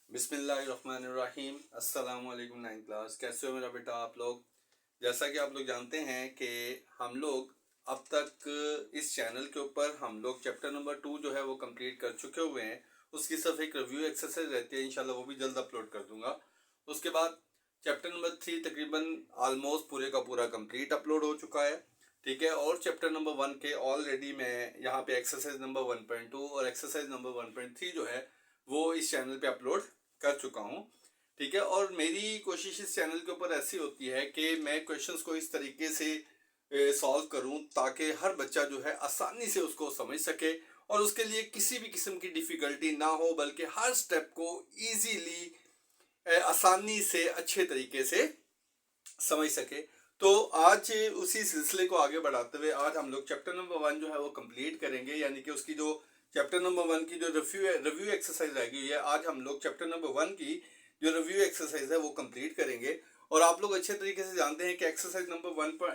बिस्मिल्लाहिर्रहमानिर्रहीम। अस्सलाम वालेकुम 9th क्लास। कैसे हो मेरा बेटा आप लोग? जैसा कि आप लोग जानते हैं कि हम लोग अब तक इस चैनल के ऊपर हम लोग चैप्टर नंबर 2 जो है वो कंप्लीट कर चुके हुए हैं। उसकी सिर्फ एक रिव्यू एक्सरसाइज रहती है, इंशाल्लाह वो भी जल्द अपलोड कर दूंगा। उसके बाद चैप्टर नंबर 3 तकरीबन ऑलमोस्ट पूरे का पूरा कंप्लीट अपलोड हो चुका है, ठीक है। और चैप्टर नंबर 1 के ऑलरेडी मैं यहाँ पे एक्सरसाइज नंबर 1.2 और एक्सरसाइज नंबर 1.3 जो है वो इस चैनल पे अपलोड कर चुका हूँ, ठीक है। और मेरी कोशिश इस चैनल के ऊपर ऐसी होती है कि मैं क्वेश्चंस को इस तरीके से सॉल्व करूं ताकि हर बच्चा जो है आसानी से उसको समझ सके और उसके लिए किसी भी किस्म की डिफ़िकल्टी ना हो, बल्कि हर स्टेप को इजीली आसानी से अच्छे तरीके से समझ सके। तो आज उसी सिलसिले को आगे बढ़ाते हुए आज हम लोग चैप्टर नंबर 1 जो है वो कंप्लीट करेंगे, यानी कि उसकी जो चैप्टर नंबर 1 की जो रिव्यू एक्सरसाइज रह गई है, आज हम लोग चैप्टर नंबर 1 की जो रिव्यू एक्सरसाइज है वो कंप्लीट करेंगे। और आप लोग अच्छे तरीके से जानते हैं कि एक्सरसाइज नंबर 1 पर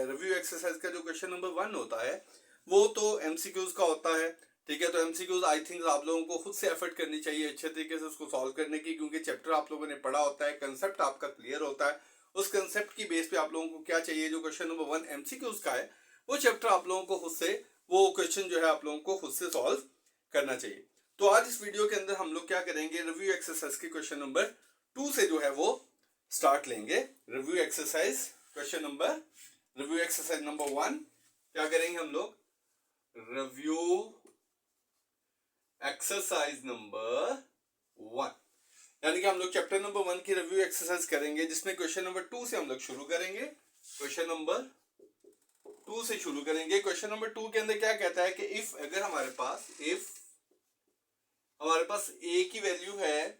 रिव्यू एक्सरसाइज का जो क्वेश्चन नंबर 1 होता है वो तो एमसीक्यूज का होता है, ठीक है। तो एमसीक्यूज आई थिंक आप लोगों को खुद से एफर्ट करनी चाहिए अच्छे तरीके से उसको सॉल्व करने की, क्योंकि चैप्टर आप लोगों ने पढ़ा होता है, कंसेप्ट आपका क्लियर होता है। उस कंसेप्ट की बेस पे आप लोगों को क्या चाहिए, जो क्वेश्चन नंबर 1 एमसीक्यूज का है वो चैप्टर आप लोगों को खुद से वो क्वेश्चन जो है आप लोगों को खुद से सॉल्व करना चाहिए। तो आज इस वीडियो के अंदर हम लोग क्या करेंगे, रिव्यू एक्सरसाइज के क्वेश्चन नंबर 2 से जो है वो स्टार्ट लेंगे। रिव्यू एक्सरसाइज नंबर 1 क्या करेंगे हम लोग, रिव्यू एक्सरसाइज नंबर 1, यानी कि हम लोग चैप्टर नंबर 1 की रिव्यू एक्सरसाइज करेंगे, जिसमें क्वेश्चन नंबर 2 से हम लोग शुरू करेंगे। क्वेश्चन नंबर 2 से शुरू करेंगे। क्वेश्चन नंबर 2 के अंदर क्या कहता है कि इफ अगर हमारे पास a की वैल्यू है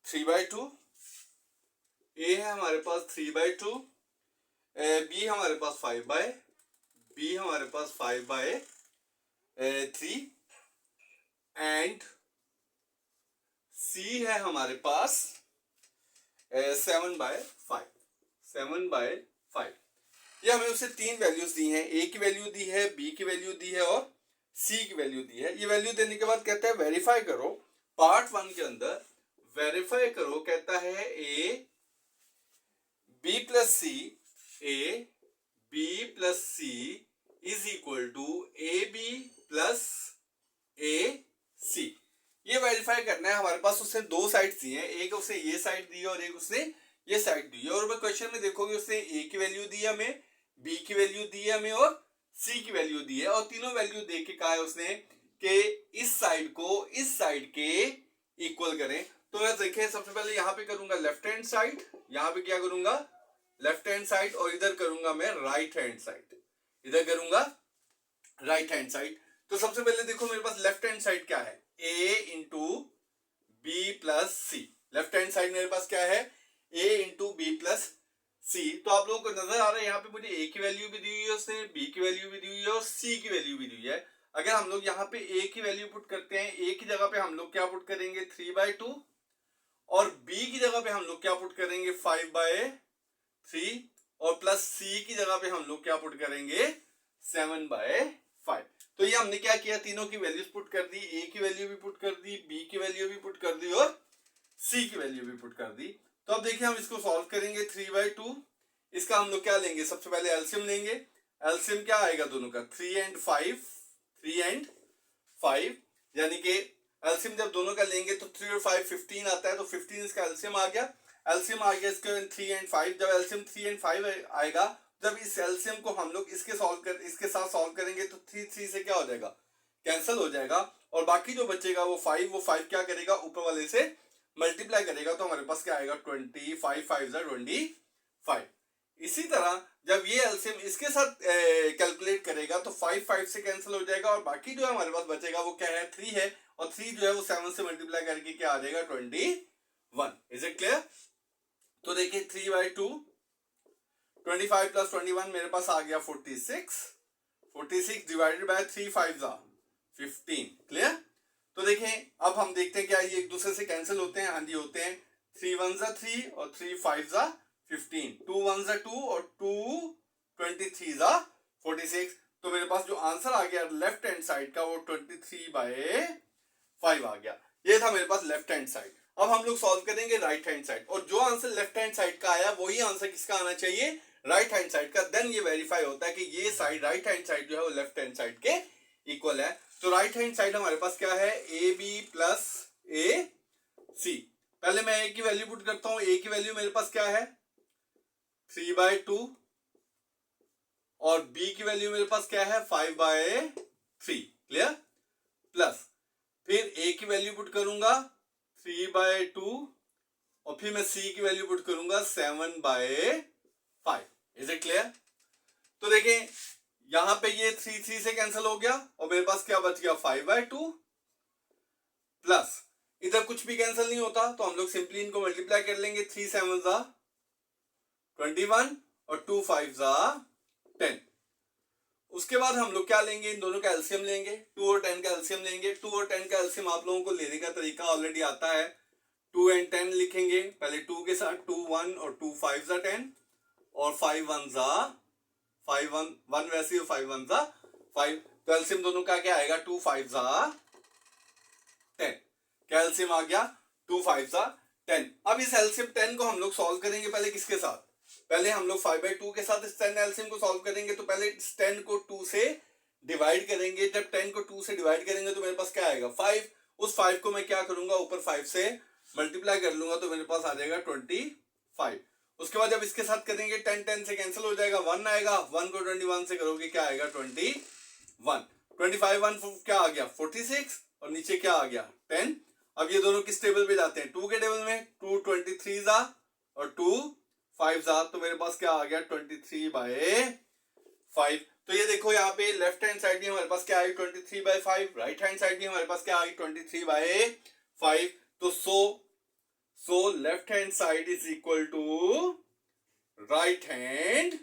3/2, a है हमारे पास 3/2, b हमारे पास 5/3 एंड c है हमारे पास 7/5। ये हमें उससे तीन वैल्यूज दी हैं, a की वैल्यू दी है, b की वैल्यू दी है और c की वैल्यू दी है। ये वैल्यू देने के बाद कहता है वेरीफाई करो। पार्ट 1 के अंदर वेरीफाई करो कहता है a b plus c is equal to ab plus ac। ये वेरीफाई करना है। हमारे पास उसने दो साइड दी हैं, एक उसने ये साइड दी है और एक उसने ये साइड दी है। और मैं क्वेश्चन में देखोगे उसने a की वैल्यू दी है हमें, b की वैल्यू दी है हमें और c की वैल्यू दी है। और तीनों वैल्यू दे के कहा है उसने कि इस साइड को इस साइड के इक्वल करें। तो मैं देखें सबसे पहले यहाँ पे करूंगा लेफ्ट हैंड साइड, यहाँ पे क्या करूंगा लेफ्ट हैंड साइड, और इधर करूंगा मैं राइट हैंड साइड, इधर करूंगा राइट हैंड साइड। तो सबसे पहले देखो मेरे पास लेफ्ट हैंड साइड क्या है, a into B plus C. Left hand side मेरे पास क्या है, a into B plus C. तो आप लोगों को नजर आ रहा है यहाँ पे मुझे a की वैल्यू भी दी हुई है उसने, b की वैल्यू भी दी हुई है और c की वैल्यू भी दी हुई है। अगर हम लोग यहाँ पे a की वैल्यू पुट करते हैं, a की जगह पे हम लोग क्या पुट करेंगे 3/2 और b की जगह पे हम लोग क्या पुट करेंगे 5/3 और प्लस c की जगह पे हम लोग क्या पुट करेंगे 7/5। तो ये हमने क्या किया, तीनों की वैल्यूज पुट कर दी, a की वैल्यू भी पुट कर दी, b की वैल्यू भी पुट कर दी और c की वैल्यू भी पुट कर दी। तो अब देखिए हम इसको सॉल्व करेंगे 3/2। इसका हम लोग क्या लेंगे, सबसे पहले एलसीएम लेंगे। एलसीएम क्या आएगा दोनों का 3 एंड 5, यानी कि एलसीएम जब दोनों का लेंगे तो 3 और 5 15 आता है, तो 15 इसका एलसीएम आ गया। एलसीएम आ गया इसके 3 एंड 5। जब एलसीएम 3 एंड 5 आएगा, जब इस एलसीएम को हम लोग इसके साथ सॉल्व करेंगे तो 3 से क्या हो जाएगा, कैंसिल हो जाएगा। और बाकी जो बचेगा वो 5 क्या करेगा ऊपर वाले से मल्टीप्लाई करेगा, तो हमारे पास क्या आएगा 25 5 25। इसी तरह जब ये एलसीएम इसके साथ कैलकुलेट करेगा तो 5 से कैंसिल हो जाएगा और बाकी जो हमारे पास बचेगा वो क्या है 3 है, और 3 जो है वो 7 से मल्टीप्लाई करके क्या आ जाएगा 21। Is it clear? तो देखिए 3/2 25 प्लस 21 मेरे पास आ गया 46 डिवाइडेड बाय 3 5 15। क्लियर? तो देखें अब हम देखते हैं क्या ये एक दूसरे से कैंसिल होते हैं। हाँ जी होते हैं। 3 1 3 और 3 5 15, 2 1 2 और 2 23 46। तो मेरे पास जो आंसर आ गया लेफ्ट हैंड साइड का वो 23/5 आ गया। ये था मेरे पास लेफ्ट हैंड साइड। अब हम लोग सॉल्व करेंगे राइट हैंड साइड, और जो आंसर लेफ्ट हैंड साइड का आया वही आंसर किसका आना चाहिए, राइट हैंड साइड का। देन ये वेरीफाई होता है कि ये साइड राइट हैंड साइड जो है वो लेफ्ट हैंड साइड के इक्वल है। तो राइट हैंड साइड हमारे पास क्या है, ए बी प्लस ए सी। पहले मैं ए की वैल्यू पुट करता हूं। ए की वैल्यू मेरे पास क्या है 3/2, और बी की वैल्यू मेरे पास क्या है 5/3। क्लियर। प्लस फिर ए की वैल्यू पुट करूंगा 3/2, और फिर मैं सी की वैल्यू पुट करूंगा 7/5। Is it clear. तो देखें यहां पे ये 3 से कैंसिल हो गया, और मेरे पास क्या बच गया 5/2, प्लस इधर कुछ भी कैंसिल नहीं होता तो हम लोग सिंपली इनको मल्टीप्लाई कर लेंगे। 3 7 21 और 2 5 10। उसके बाद हम लोग क्या लेंगे, इन दोनों का एलसीएम लेंगे। 2 और 10 का एलसीएम लेंगे। 2 और 10 का एलसीएम आप लोगों को लेने का तरीका ऑलरेडी आता है। 2 and 10 लिखेंगे पहले 2 के साथ, 2 1 और 2 5 10, और 5 1 वैसे 5 1 5। तो एलसीएम दोनों का क्या आएगा 2 5 10। क्या एलसीएम आ गया 2 5 10। अब इस एलसीएम 10 को हम लोग सॉल्व करेंगे पहले किसके साथ, पहले हम लोग 5/2 के साथ इस 10 एलसीएम को सॉल्व करेंगे। तो पहले इस 10 को 2 से डिवाइड करेंगे। जब 10 को 2 से डिवाइड करेंगे तो मेरे पास क्या आएगा 5। उस 5 को मैं क्या करूंगा ऊपर 5 से मल्टीप्लाई कर लूंगा, तो मेरे पास आ जाएगा 25। उसके बाद जब इसके साथ करेंगे 10 10 से कैंसिल हो जाएगा, 1 आएगा। 1 को 21 से करोगे क्या आएगा 21। 25 1 क्या आ गया 46, और नीचे क्या आ गया 10। अब ये दोनों किस टेबल पे जाते हैं 2 के टेबल में। 2 23 और 2 5 तो मेरे पास क्या आ गया 23/5। तो ये देखो यहाँ पे लेफ्ट हैंड साइड भी हमारे पास क्या आई 23/5, राइट हैंड साइड भी हमारे पास क्या आई 23/5। तो so left hand side is equal to right hand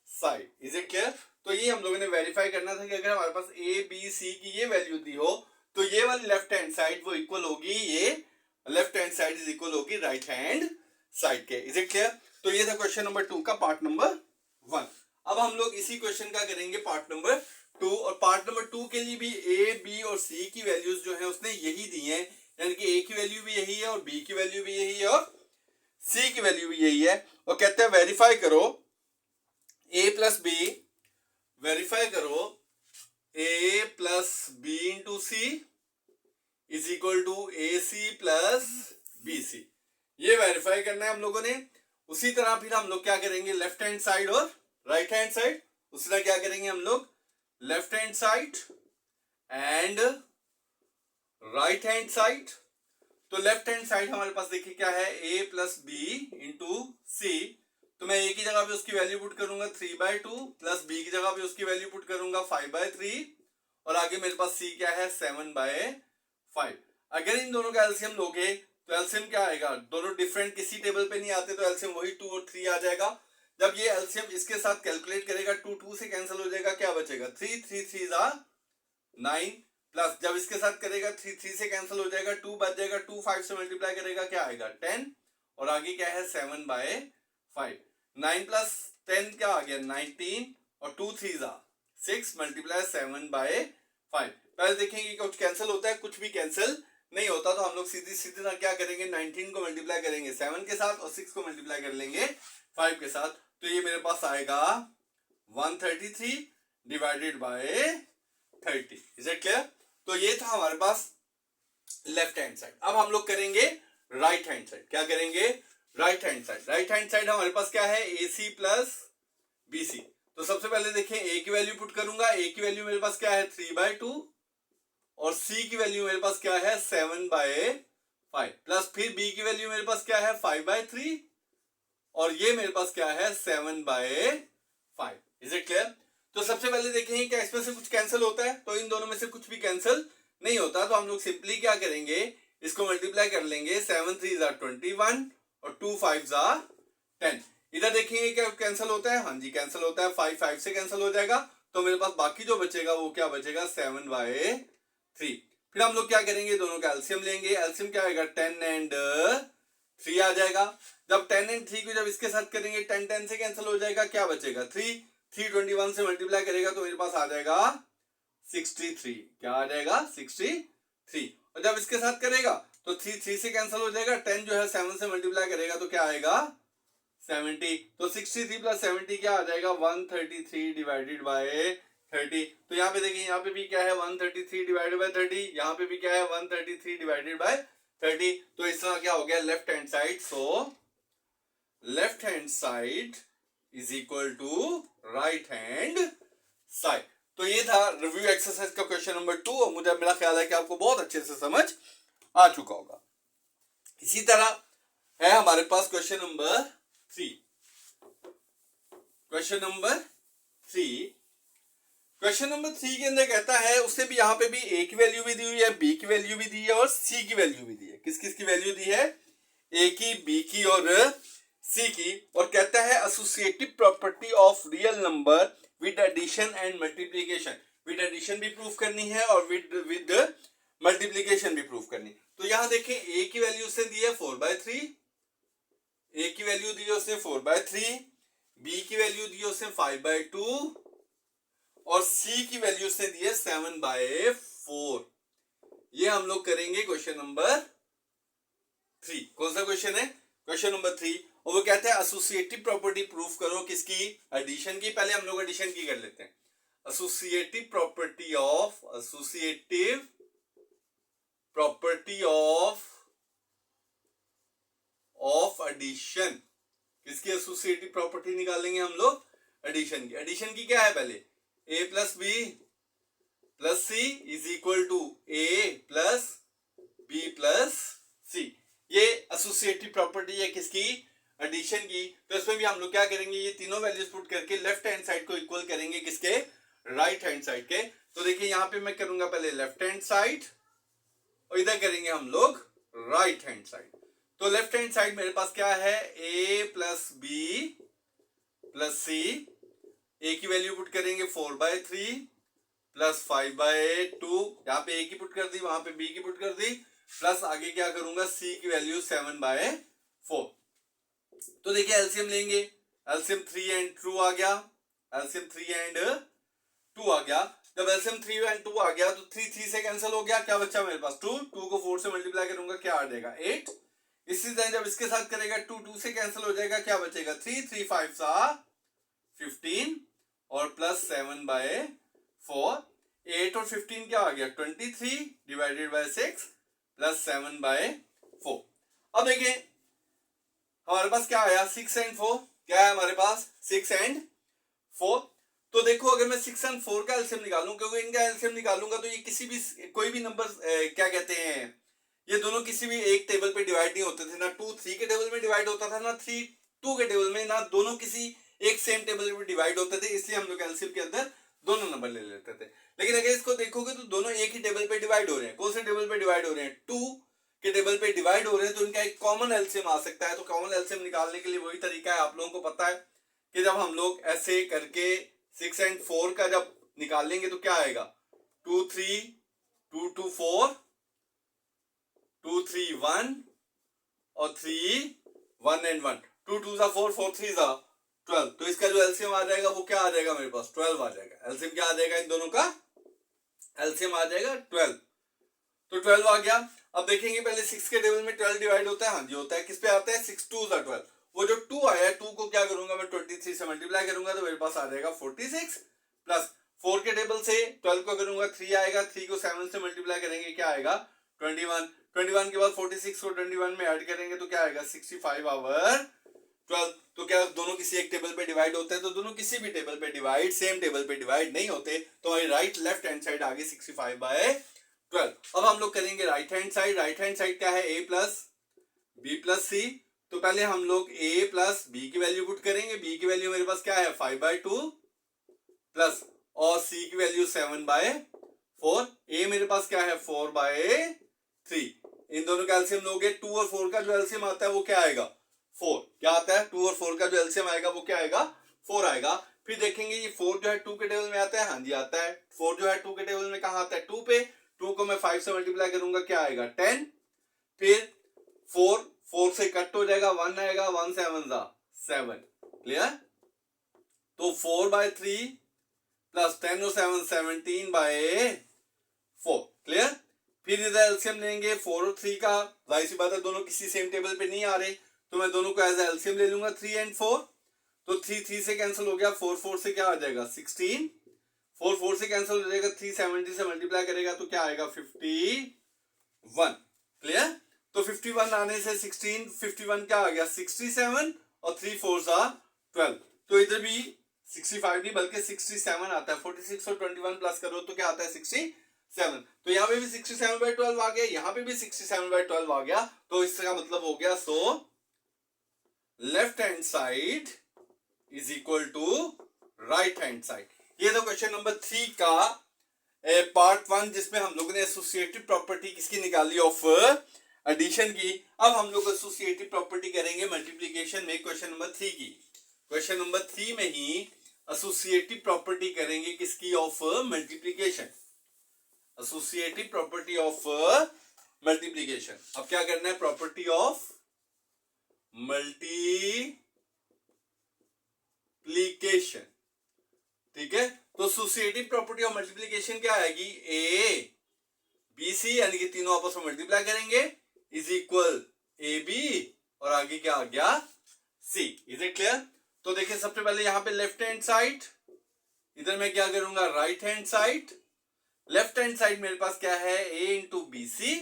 side. Is it clear. तो ये हम लोगों ने वेरीफाई करना था कि अगर हमारे पास ए बी सी की ये वैल्यू दी हो तो ये वाली लेफ्ट हैंड साइड वो इक्वल होगी, ये left hand side is equal होगी राइट हैंड साइड के। Is it clear. तो ये था क्वेश्चन नंबर 2 का पार्ट नंबर 1। अब हम लोग इसी क्वेश्चन का करेंगे पार्ट नंबर 2, और पार्ट नंबर 2 के लिए भी ए बी और सी की वैल्यूज जो है उसने यही दी है, यानी कि ए की वैल्यू भी यही है और बी की वैल्यू भी यही है और सी की वैल्यू भी यही है। और कहते हैं वेरीफाई करो ए प्लस बी, वेरीफाई करो a plus b into c is equal to a c plus b c. ये वेरीफाई करना है हम लोगों ने। उसी तरह फिर हम लोग क्या करेंगे लेफ्ट हैंड साइड और राइट हैंड साइड, उसी तरह क्या करेंगे हम लोग left hand side and right hand side. तो लेफ्ट हैंड साइड हमारे पास देखिए क्या है a प्लस बी इंटू सी। तो मैं a की जगह पे उसकी वैल्यू पुट करूंगा 3/2, प्लस b की जगह पे उसकी वैल्यू पुट करूंगा 5/3, और आगे मेरे पास c क्या है 7/5। अगर इन दोनों का एलसीएम लोगे तो एलसीएम क्या आएगा, दोनों डिफरेंट किसी टेबल पे नहीं आते तो एलसीएम वही 2 और 3 आ जाएगा। जब ये एलसीएम इसके साथ कैलकुलेट करेगा 2 2 से कैंसिल हो जाएगा, क्या बचेगा 3 3 3 9, प्लस जब इसके साथ करेगा 3 3 से कैंसिल हो जाएगा, 2 बच जाएगा। 2 5 से मल्टीप्लाई करेगा क्या आएगा 10, और आगे क्या है 7/5। 9 प्लस 10 क्या आ गया 19, और 2 3 6 मल्टीप्लाई 7/5। पहले देखेंगे कुछ कैंसिल होता है, कुछ भी कैंसिल नहीं होता। तो हम लोग सीधी सीधी क्या करेंगे 19 को मल्टीप्लाई करेंगे 7 के साथ और 6 को मल्टीप्लाई कर लेंगे 5 के साथ। तो ये मेरे पास आएगा 133 divided by 30। Is it clear. तो ये था हमारे पास लेफ्ट हैंड साइड। अब हम लोग करेंगे राइट हैंड साइड। क्या करेंगे right hand side. Right hand side हमारे पास क्या है ए सी प्लस बी सी। तो सबसे पहले देखें ए की वैल्यू पुट करूंगा। ए की वैल्यू मेरे पास क्या है 3/2, और सी की वैल्यू मेरे पास क्या है 7/5, प्लस फिर बी की वैल्यू मेरे पास क्या है 5/3, और ये मेरे पास क्या है 7/5। Is it clear. तो सबसे पहले देखेंगे क्या इसमें से कुछ कैंसिल होता है, तो इन दोनों में से कुछ भी कैंसिल नहीं होता। तो हम लोग सिंपली क्या करेंगे इसको मल्टीप्लाई कर लेंगे। 7 3 21 और 2 5 10। इधर देखेंगे क्या कैंसिल होता है, हाँ जी कैंसिल होता है। 5 5 से कैंसिल हो जाएगा, तो मेरे पास बाकी जो बचेगा वो क्या बचेगा 7/3। फिर हम लोग क्या करेंगे दोनों का एलसीएम लेंगे। एलसीएम क्या आएगा 10 and 3 आ जाएगा। जब 10 and 3 को जब इसके साथ करेंगे 10 10 से कैंसिल हो जाएगा, क्या बचेगा 3 3 21 से मल्टीप्लाई करेगा तो मेरे पास आ जाएगा 63। क्या आ जाएगा 63। और जब इसके साथ करेगा तो 3 3 से कैंसिल हो जाएगा, 10 जो है 7 से मल्टीप्लाई करेगा तो क्या आएगा 70। तो 63 प्लस 70 क्या आ जाएगा 133 डिवाइडेड बाय 30। तो यहाँ पे देखिए, यहाँ पे भी क्या है 133 डिवाइडेड बाय 30, यहाँ पे भी क्या है 133 डिवाइडेड बाय 30। तो इस तरह क्या हो गया left hand side, so left hand side is equal to right hand side. तो ये था रिव्यू एक्सरसाइज का क्वेश्चन नंबर 2 और मुझे मेरा ख्याल है कि आपको बहुत अच्छे से समझ आ चुका होगा। इसी तरह है हमारे पास क्वेश्चन नंबर 3। क्वेश्चन नंबर 3 के अंदर कहता है, उससे भी यहाँ पे भी ए की वैल्यू भी दी हुई है, बी की वैल्यू भी दी है और सी की वैल्यू भी दी है। किस किस की वैल्यू दी है, ए की, बी की और सी की। और कहता है associative property of real number with addition and multiplication. With addition भी प्रूफ करनी है और विद मल्टीप्लीकेशन भी प्रूफ करनी। तो यहां देखें ए की वैल्यू उसने दी है 4/3, ए की वैल्यू दी है उसने 4/3, बी की वैल्यू दी है उसने 5/2 और सी की वैल्यू उसने दी है 7/4। ये हम लोग करेंगे क्वेश्चन नंबर 3। कौन सा क्वेश्चन है, क्वेश्चन नंबर 3। और वो कहते हैं एसोसिएटिव प्रॉपर्टी प्रूफ करो किसकी, एडिशन की। पहले हम लोग एडिशन की कर लेते हैं। Associative property of addition. किसकी एसोसिएटिव प्रॉपर्टी निकालेंगे हम लोग, एडिशन की। एडिशन की क्या है, पहले a plus b plus c is equal to a plus b plus c. ये एसोसिएटिव प्रॉपर्टी है किसकी, एडिशन की। तो इसमें भी हम लोग क्या करेंगे, ये तीनों वैल्यूज पुट करके लेफ्ट हैंड साइड को इक्वल करेंगे किसके, राइट हैंड साइड के। तो देखिए यहाँ पे मैं करूंगा पहले लेफ्ट हैंड साइड और इधर करेंगे हम लोग राइट हैंड साइड। तो लेफ्ट हैंड साइड मेरे पास क्या है, a प्लस बी प्लस सी। ए की वैल्यू पुट करेंगे 4/3 प्लस 5/2। यहाँ पे ए की पुट कर दी, वहां पे बी की पुट कर दी, प्लस आगे क्या करूंगा सी की वैल्यू 7/4। तो देखिए एलसीएम लेंगे, एलसीएम 3 एंड 2 आ गया, एलसीएम 3 एंड 2 आ गया। जब एलसीएम 3 एंड 2 आ गया तो 3 3 से कैंसिल हो गया, क्या बचा मेरे पास 2 को 4 से मल्टीप्लाई करूंगा क्या आ जाएगा 8। इसी तरह जब इसके साथ करेगा 2 से कैंसिल हो जाएगा, क्या बचेगा 3 3 5 सा 15 और प्लस 7/4। 8 और 15 क्या आ गया 23 डिवाइडेड बाय 6 प्लस 7/4। अब देखिए हमारे पास क्या आया 6 एंड 4। क्या है हमारे पास 6 एंड 4। तो देखो अगर मैं 6 एंड 4 का एलसीएम निकालूं, क्योंकि इनका एलसीएम निकालूंगा तो ये किसी भी कोई भी नंबर क्या कहते हैं, ये दोनों किसी भी एक टेबल पे डिवाइड नहीं होते थे, ना 2 3 के टेबल में डिवाइड होता था, ना 3 2 के टेबल में, ना दोनों किसी एक सेम टेबल पे डिवाइड होते थे। इसलिए हम लोग एलसीएम के अंदर दोनों नंबर ले लेते थे। लेकिन अगर इसको देखोगे तो दोनों एक ही टेबल पे डिवाइड हो रहे हैं। कौन से टेबल पे डिवाइड हो रहे हैं, 2 के टेबल पे डिवाइड हो रहे हैं, तो इनका एक कॉमन एलसीएम आ सकता है। तो कॉमन एलसीएम निकालने के लिए वही तरीका है, आप लोगों को पता है कि जब हम लोग ऐसे करके 6 एंड 4 का जब निकालेंगे तो क्या आएगा 2 3 2 2 4 2 3 1 और 3 1 एंड 1 2 2 सा 4 4 3 सा 12। तो इसका जो एलसीएम आ जाएगा वो क्या आ जाएगा मेरे पास 12 आ जाएगा। एलसीएम क्या आ जाएगा, इन दोनों का एलसीएम आ जाएगा 12। तो 12 आ गया। अब देखेंगे पहले 6 के टेबल में 12 डिवाइड होता है, हाँ जी होता है। किस पे आता है 6 2 सा 12। वो जो 2 आया 2 को क्या करूंगा मैं 23 से मल्टीप्लाई करूंगा तो मेरे पास आ जाएगा 46 प्लस 4 के टेबल से 12 को करूंगा 3 आएगा, 3 को 7 से मल्टीप्लाई करेंगे क्या आएगा 21। 21 के बाद 46 को 21 में ऐड करेंगे तो क्या आएगा 65/12। तो क्या दोनों किसी एक टेबल पे डिवाइड होते हैं, तो दोनों किसी भी टेबल पे डिवाइड सेम टेबल पे डिवाइड नहीं होते। तो हमारी राइट लेफ्ट हैंड साइड आ गई 65/12। अब हम लोग करेंगे right hand side. Right hand side क्या है a plus b plus C. तो पहले हम लोग a प्लस बी की वैल्यू पुट करेंगे। b की वैल्यू मेरे पास क्या है 5/2 प्लस और c की वैल्यू 7/4। a मेरे पास क्या है 4/3। इन दोनों का एलसीएम लोगे 2 और 4 का जो एलसीएम आता है वो क्या आएगा 4। क्या आता है 2 और 4 का जो एलसीएम आएगा वो क्या आएगा 4 आएगा। फिर देखेंगे ये 4 जो है 2 के टेबल में आता है, हाँ जी आता है। 4 जो है 2 के टेबल में कहाँ आता है 2 पे। 2 को मैं 5 से मल्टीप्लाई करूंगा क्या आएगा 10। फिर 4 से कट हो जाएगा 1 आएगा, 1 7 7। क्लियर। तो 4/3 प्लस 10 और 7 17/4। क्लियर। फिर इधर एलसीएम लेंगे 4 और 3 का, जाहिर सी बात है दोनों किसी सेम टेबल पे नहीं आ रहे, तो मैं दोनों को एज एलसीएम ले लूंगा 3 एंड 4। तो 3 3 से कैंसिल हो गया, 4 4 से क्या आ जाएगा 16, 4 4 से कैंसिल हो जाएगा, 3 70 से मल्टीप्लाई करेगा तो क्या आएगा 51। क्लियर? तो 51 आने से 16 51 क्या आ गया 67 और 3 4 12। तो इधर भी 65 नहीं बल्कि 67 आता है। 46 और 21 प्लस करो तो क्या आता है 67। तो यहाँ पे भी 67/12 आ गया, यहाँ पे भी 67/12 आ गया। तो इसका मतलब हो गया so left hand side is equal to right hand side. ये तो क्वेश्चन नंबर 3 का पार्ट 1 जिसमें हम लोगों ने एसोसिएटिव प्रॉपर्टी किसकी निकाली ऑफ एडिशन की। अब हम लोग एसोसिएटिव प्रॉपर्टी करेंगे मल्टीप्लिकेशन में क्वेश्चन नंबर 3 की। क्वेश्चन नंबर 3 में ही एसोसिएटिव प्रॉपर्टी करेंगे किसकी of multiplication, associative property of multiplication. अब क्या करना है, प्रॉपर्टी ऑफ मल्टीप्लिकेशन। ठीक है, तो एसोसिएटिव प्रॉपर्टी ऑफ मल्टीप्लिकेशन क्या आएगी, ए बी सी यानी कि तीनों आपस में मल्टीप्लाई करेंगे इज इक्वल ए बी और आगे क्या आ गया सी। Is it clear? तो देखिए सबसे पहले यहां पे लेफ्ट हैंड साइड, इधर मैं क्या करूंगा right hand side. Left hand side मेरे पास क्या है a इंटू बी सी।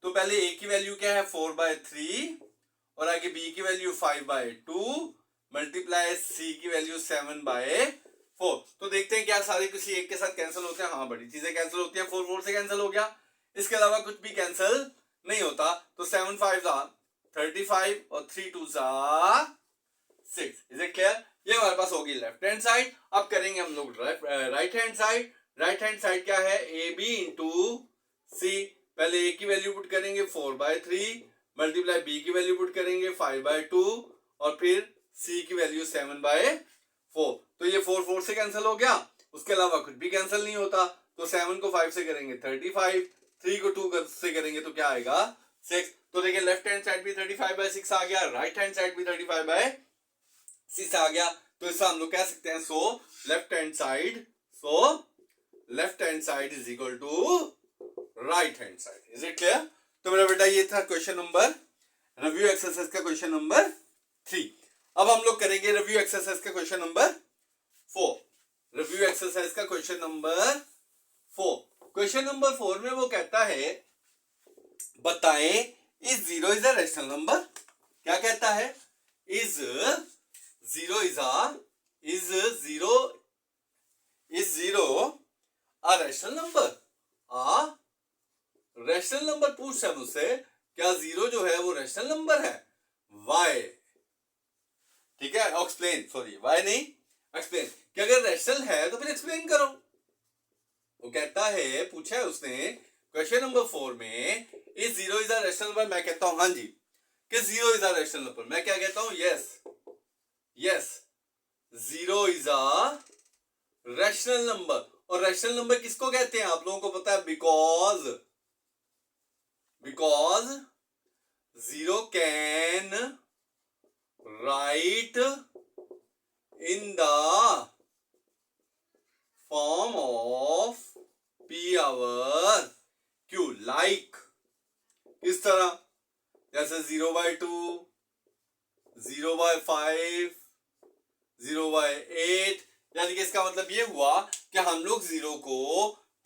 तो पहले a की वैल्यू क्या है 4/3 और आगे b की वैल्यू 5/2 मल्टीप्लाई c की वैल्यू 7/4। तो देखते हैं क्या सारे किसी एक के साथ कैंसिल होते हैं। हाँ बड़ी चीजें कैंसिल होती हैं, 4 4 से कैंसिल हो गया, इसके अलावा कुछ भी कैंसिल नहीं होता। तो 7 5 35 और 3 2 6। Is it clear? ये हमारे पास होगी लेफ्ट हैंड साइड। अब करेंगे हम लोग right hand side. Right hand side क्या है ए बी इंटू सी। पहले ए की वैल्यू पुट करेंगे 4/3 मल्टीप्लाई बी की वैल्यू पुट करेंगे 5/2 और फिर सी की वैल्यू 7/4। तो ये 4 4 से कैंसिल हो गया, उसके अलावा कुछ भी कैंसिल नहीं होता। तो 7 को 5 से करेंगे 35, 3 को 2 से करेंगे तो क्या आएगा 6। तो देखिए लेफ्ट हैंड साइड भी 35/6 आ गया, राइट हैंड साइड भी 35/6 आ गया। तो इससे हम लोग कह सकते हैं so left hand side is equal to right hand side. Is it clear? तो मेरा बेटा ये था क्वेश्चन नंबर रिव्यू एक्सरसाइज का क्वेश्चन नंबर 3। अब हम लोग करेंगे रिव्यू एक्सरसाइज का क्वेश्चन नंबर 4। रिव्यू एक्सरसाइज का क्वेश्चन नंबर 4। क्वेश्चन नंबर 4 में वो कहता है बताएं is 0 is a rational number. क्या कहता है, is 0 a rational number? Rational number पूछ रहा है मुझसे, क्या 0 जो है वो रैशनल नंबर है? वाई? ठीक है, एक्सप्लेन, सॉरी वाई नहीं एक्सप्लेन, कि अगर रैशनल है तो फिर एक्सप्लेन करो। वो कहता है, पूछा है उसने क्वेश्चन नंबर 4 में is 0 is a rational number. मैं कहता हूं हाँ जी कि 0 इज अ रैशनल नंबर। मैं क्या कहता हूं, yes 0 is a rational number. और रैशनल नंबर किसको कहते हैं आप लोगों को पता है, because 0 can write in the form of p/q। Like इस तरह, जैसे 0/2, 0/5, 0/8। यानी कि इसका मतलब ये हुआ कि हम लोग 0 को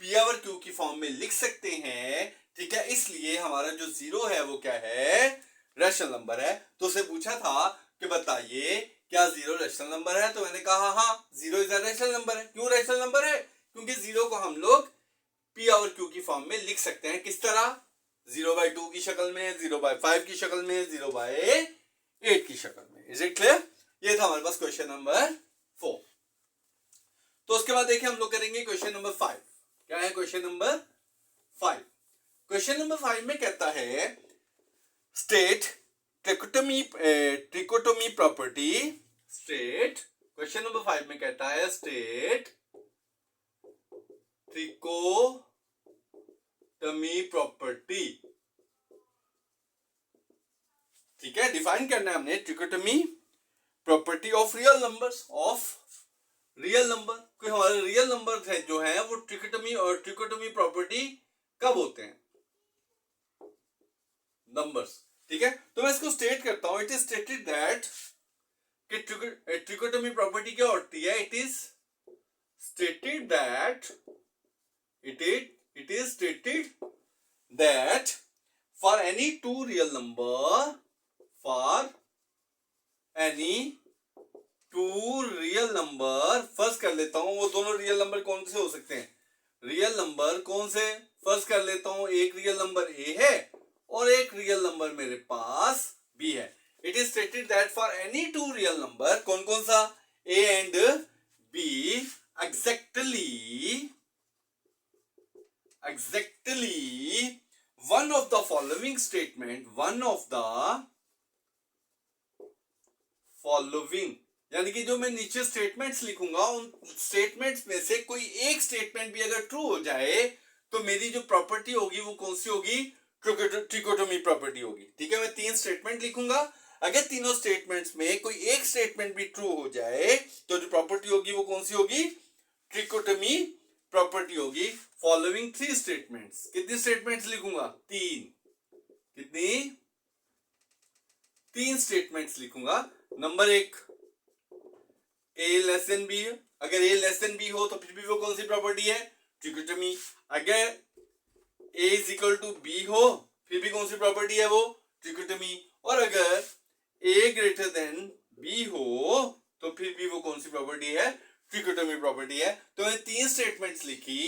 p/q की फॉर्म में लिख सकते हैं। ठीक है, इसलिए हमारा जो 0 है वो क्या है, रैशनल नंबर है। तो उसे पूछा था कि बताइए क्या 0 रैशनल नंबर है, तो मैंने कहा हाँ 0 इज अ रैशनल नंबर है। क्यों रैशनल नंबर है? क्योंकि 0 को हम लोग p/q की फॉर्म में लिख सकते हैं। किस तरह, 0/2 की शक्ल में, 0/5 की शक्ल में, 0/8 की शक्ल में। Is it clear? ये था हमारे पास क्वेश्चन नंबर 4। तो उसके बाद देखिए हम लोग करेंगे क्वेश्चन नंबर 5। क्या है क्वेश्चन नंबर 5? क्वेश्चन नंबर 5 में कहता है state trichotomy property. State, question number 5 में कहता है स्टेट ट्रिकोटोमी प्रॉपर्टी। ठीक है, डिफाइन करना है हमने trichotomy property of real numbers, of real number. कोई हमारे रियल नंबर है जो है वो ट्रिकोटोमी और ट्रिकोटोमी प्रॉपर्टी कब होते हैं, नंबर्स। ठीक है, तो मैं इसको स्टेट करता हूं। इट इज स्टेटेड दैट कि ट्रिकोटोमी प्रॉपर्टी क्या होती है? It is stated that it is stated that for any two real number first कर लेता हूं, वो दोनों रियल नंबर कौन से हो सकते हैं? रियल नंबर कौन से? फर्स्ट कर लेता हूं, एक रियल नंबर ए है और एक रियल नंबर मेरे पास बी है। It is stated that for any two real number, कौन कौन सा? A and B, exactly one of the following statement, यानी कि जो मैं नीचे स्टेटमेंट्स लिखूंगा उन स्टेटमेंट्स में से कोई एक स्टेटमेंट भी अगर ट्रू हो जाए तो मेरी जो प्रॉपर्टी होगी वो कौन सी होगी? ट्रिकोटोमी प्रॉपर्टी होगी। ठीक है, मैं 3 स्टेटमेंट लिखूंगा, अगर तीनों स्टेटमेंट्स में कोई एक स्टेटमेंट भी ट्रू हो जाए तो जो प्रॉपर्टी होगी वो कौन सी होगी? ट्रिकोटोमी प्रॉपर्टी होगी। फॉलोइंग 3 स्टेटमेंट्स, कितनी स्टेटमेंट्स लिखूंगा? 3। कितनी? 3 स्टेटमेंट्स लिखूंगा। नंबर 1, ए लेस देन बी, अगर ए लेस देन बी हो तो फिर भी वो कौन सी प्रॉपर्टी है? ट्रिकोटोमी। अगर ए इज इक्वल टू बी हो फिर भी कौन सी प्रॉपर्टी है? वो ट्रिकोटोमी। और अगर ए ग्रेटर देन बी हो तो फिर भी वो कौन सी प्रॉपर्टी है? ट्रिकोटोमी प्रॉपर्टी है। तो मैंने 3 स्टेटमेंट्स लिखी,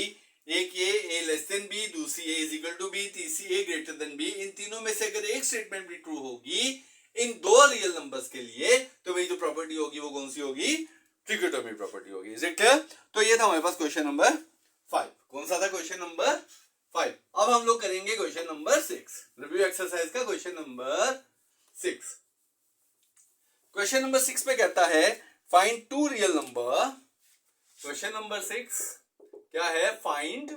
एक ये ए लेस देन बी, दूसरी ए इज इक्वल टू बी, तीसरी ए ग्रेटर देन बी। इन तीनों में से अगर एक स्टेटमेंट भी ट्रू होगी इन 2 रियल नंबर्स के लिए तो मेरी जो प्रॉपर्टी होगी वो कौन सी होगी? ट्रिकोटोमी प्रॉपर्टी होगी। Is it clear? तो ये था हमारे पास क्वेश्चन नंबर 5। कौन सा था? Question number 5। अब हम लोग करेंगे क्वेश्चन नंबर 6, रिव्यू एक्सरसाइज का क्वेश्चन नंबर 6। क्वेश्चन नंबर 6 पे कहता है find 2 real number. Question number 6 क्या है? Find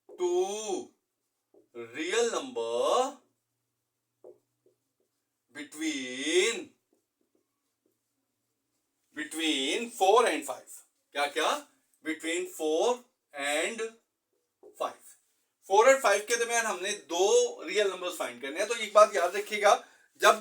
2 real number between 4 and 5। क्या क्या? between 4 and 5। 4 और 5 के दरमियान हमने 2 रियल नंबर्स फाइंड करने हैं। तो एक बात याद रखिएगा, जब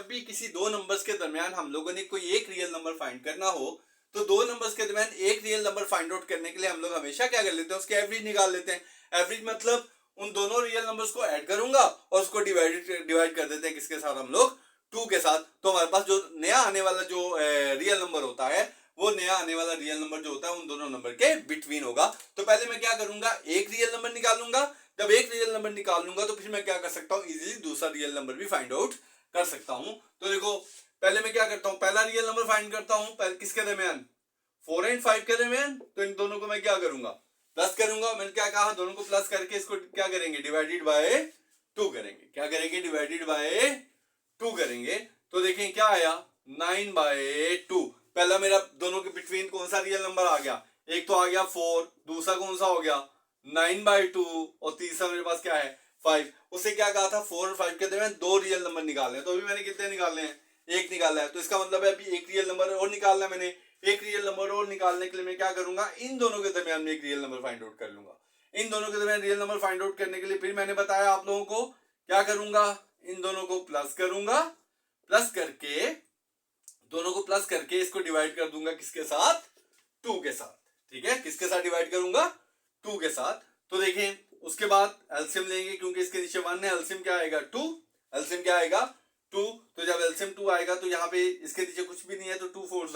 भी किसी 2 नंबर्स के दरमियान हम लोगों ने कोई एक रियल नंबर फाइंड करना हो तो 2 नंबर्स के दरमियान एक रियल नंबर फाइंड आउट करने के लिए हम लोग हमेशा क्या कर लेते हैं? उसके एवरेज निकाल लेते हैं। एवरेज मतलब उन दोनों रियल नंबर्स को ऐड करूंगा और उसको डिवाइड कर देते हैं किसके साथ? हम लोग 2 के साथ। तो हमारे पास जो नया आने वाला जो रियल नंबर होता है वो नया आने वाला रियल नंबर जो होता है उन दोनों नंबर के बिटवीन होगा। तो पहले मैं क्या करूंगा? एक रियल नंबर निकालूंगा। जब एक रियल नंबर निकाल लूंगा तो फिर मैं क्या कर सकता हूँ? इजीली दूसरा रियल नंबर भी फाइंड आउट कर सकता हूँ। तो देखो पहले मैं क्या करता हूँ? पहला रियल नंबर फाइंड करता हूँ किसके दरमियान? 4 और 5 के दरमियान। तो इन दोनों को मैं क्या करूंगा? प्लस करूंगा। मैंने क्या कहा? दोनों को प्लस करके इसको क्या करेंगे? डिवाइडेड बाय 2 करेंगे। क्या करेंगे? डिवाइडेड बाय 2 करेंगे। तो देखें क्या आया? 9/2। पहला मेरा दोनों के बिटवीन कौन सा रियल नंबर आ गया? एक तो आ गया 4, दूसरा कौन सा हो गया? 9/2 और तीसरा मेरे पास क्या है? 5। उसे क्या कहा था? 4 और 5 के दरमियान 2 रियल नंबर निकालने हैं। तो अभी मैंने कितने निकालने हैं? एक निकाला है। तो इसका मतलब है अभी एक रियल नंबर और निकालना है मैंने। एक रियल नंबर और निकालने के लिए मैं क्या करूंगा? इन दोनों के दरमियान में एक रियल नंबर फाइंड आउट कर लूंगा। इन दोनों के दरमियान रियल नंबर फाइंड आउट करने के लिए फिर मैंने बताया आप लोगों को क्या करूंगा? इन दोनों को प्लस करूंगा। प्लस करके दोनों को प्लस करके इसको डिवाइड कर दूंगा किसके साथ? 2 के साथ। ठीक है, किसके साथ डिवाइड करूंगा? 2 के साथ। तो देखें उसके बाद एलसीएम लेंगे क्योंकि इसके नीचे 1 है। एलसीएम क्या आएगा? 2। एलसीएम क्या आएगा? 2। तो जब एलसीएम 2 आएगा तो यहाँ पे इसके नीचे कुछ भी नहीं है तो 2 4